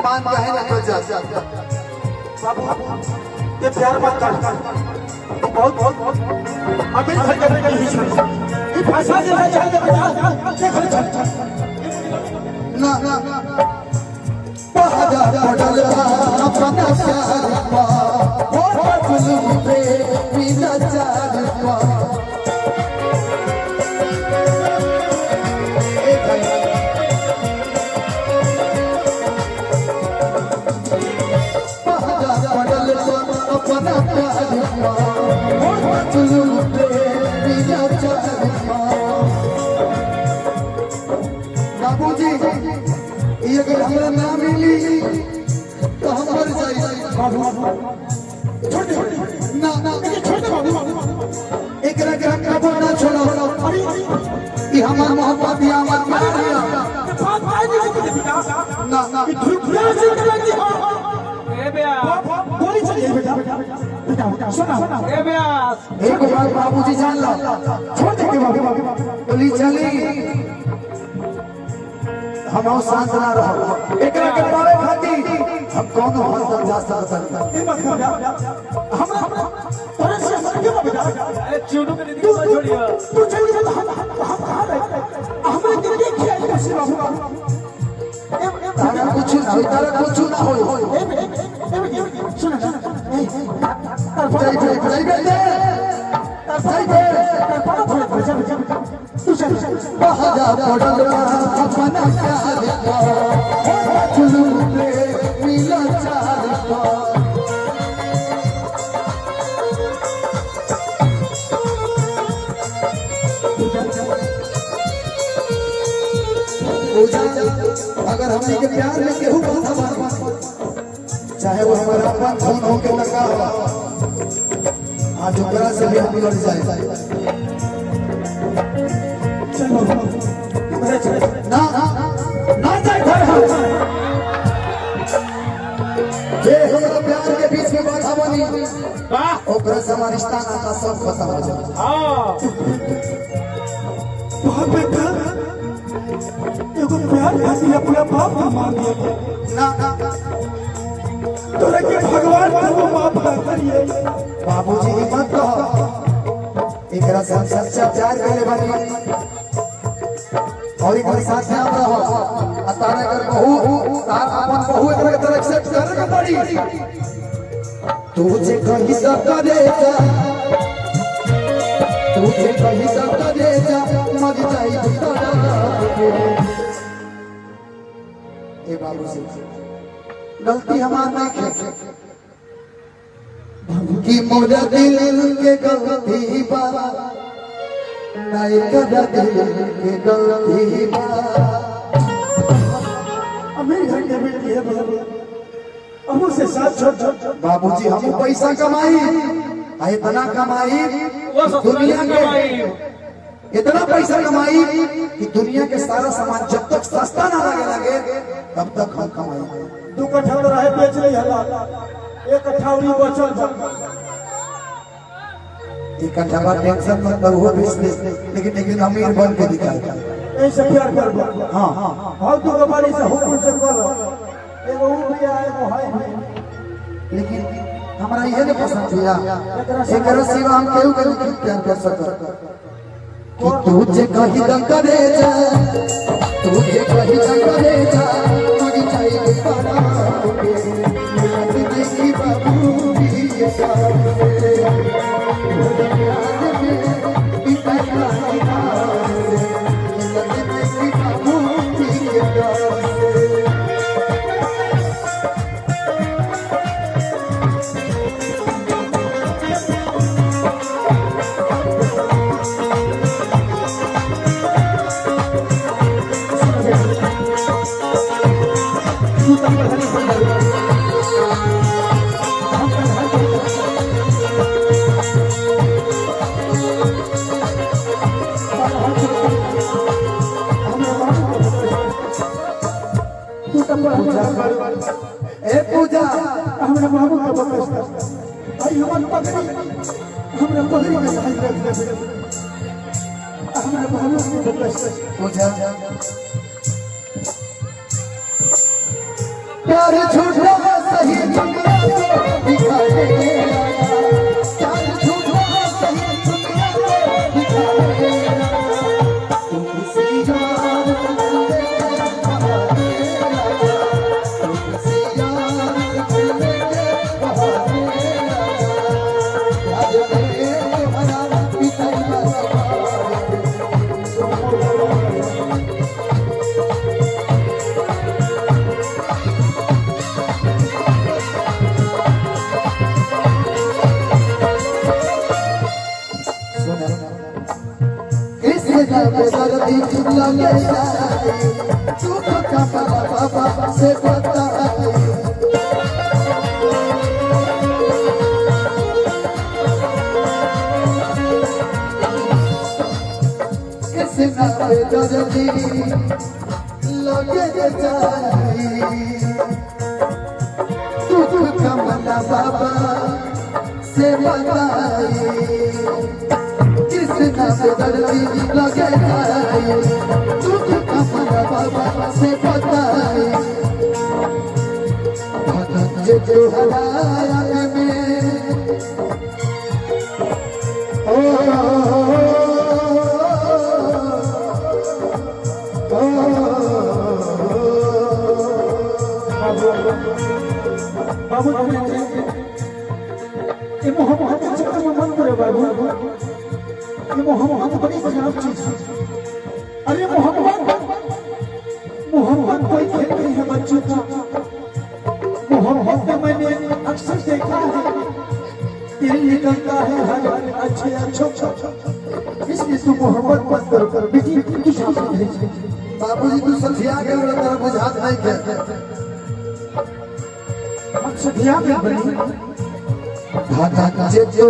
मान कहे ना तो जा बाबू ये प्यार मत कर बहुत बहुत अभी घर करने की ही छोड़ ये भाषा से ना चल बेटा देख ले चल ना पहाड़ा पड़ल अपना प्यार पा हो जुल्म पे बिना चार पा पहाड़ा पड़ल अपना प्यार पा हो जुल्म पे बिना चार पा बाबूजी ये अगर हमरा ना मिली तो हम मर जाई छोड़ दे ना ना छोड़ दे बाबू एकरा के कबो ना छोड़ो ई हमर मोहब्बत या हमर प्यार या बात काय नहीं होती बेटा ना ना धुरफिया से करेंगे ए बेया गोली चली बेटा बेटा सुना ए बेया एक बार बाबूजी जान लो छोड़ दे बाबू गोली चली हम शांत ना रहो एकरा के पावे खाती हम कौन हद तक जा सकते ये मत कर हमरा तोरे से सके बेटा अरे चूडू के दीदी को छोड़ियो तू चल जा हम कहां रहे हमरे दिल के क्या है बाबू तारा कुछ ना होई तारा कुछ ना होई सुन तू चल पहाड़ा पड़ल अपना प्यार पा जुल्म पे मिला चार पा अगर हमने के प्यार में केहू बात चाहे वो हमारा अपन खून हो के लगा हो आज ओकरा से भी हम लड़ जाए चलो ना ना जाए घर जे हमरा प्यार के बीच में बाधा बनी ओकरा से हमारा रिश्ता नाता सब खत्म हो जाए हां बहुत बेटा एगो प्यार खातिर अपना बाप का मार दिया ना तोरा के भगवान को माफ कर करिए बाबूजी की मत कहो एकरा से हम सच्चा प्यार करे बनी और एक साथ में आप रहो तारा कर बहू तार अपन बहू एकरा के तरह एक्सेप्ट करे के पड़ी तुझे कहीं तो करेगा तुझे कहीं तो करेगा मर जाई तारा ए बाबूजी गलती हमार नहीं है कि मोरा दिल के गलती बा नहीं करा दिल के गलती बा अमीर घर के बेटी है बाबू अमू से साथ छोड़ बाबूजी हम पैसा कमाई इतना कमाई दुनिया के इतना पैसा कमाई कि दुनिया के सारा सामान जब तक सस्ता ना लगे तब तक हम कमाई 2 कट्ठा रहे बेच ले हला 1 कट्ठा उरी बचल एक कट्ठा का टेंशन मत लो वो बिजनेस लेकिन अमीर बन के दिखाई ऐसे प्यार कर हां हां तू गवारी से हुक्म से कर एगो ऊ भी आए वो है लेकिन हमारा ये नहीं पसंद भैया एकरा सिवा हम केहू के प्यार कर सकत कि तुझे कहीं न करे जा तुझे कहीं न करे जा मरी जाए पारा मेरी देखी बाबू भी ये साथ ए पूजा हमरा बाबू का बकस भाई हमर पगड़ी हमरा पगड़ी में खाई रख दे हमरा बाबू के बकस पूजा प्यार झूठा सही दुनिया को दिखा दे प्यार झूठा सही दुनिया को दिखा दे तुम किसी यार को लेके बहाने तुम किसी यार को लेके बहाने याद मेरे भरा पिताई बस दर्दी लगे तू तो कमला बाबा से बता कृष्णा पे दर्दी लगे तू तो कमला बाबा से बताई कृष्णा पे दर्दी लगे तू तो कमला बाबा से बताई भगत जो हराया में बाबू ये मोहब्बत के चक्कर में मन करे बाबू ये मोहब्बत बड़ी खराब चीज है। अरे मोहब्बत कोई खेल नहीं है बच्चों का। मोहब्बत में मैंने अक्सर देखा है दिल निकलता है हर अच्छे अच्छों इसलिए तू मोहब्बत मत कर बेटी बाबूजी तू सठिया के तेरा बुझात नहीं के हम सठिया के बनी भगत जो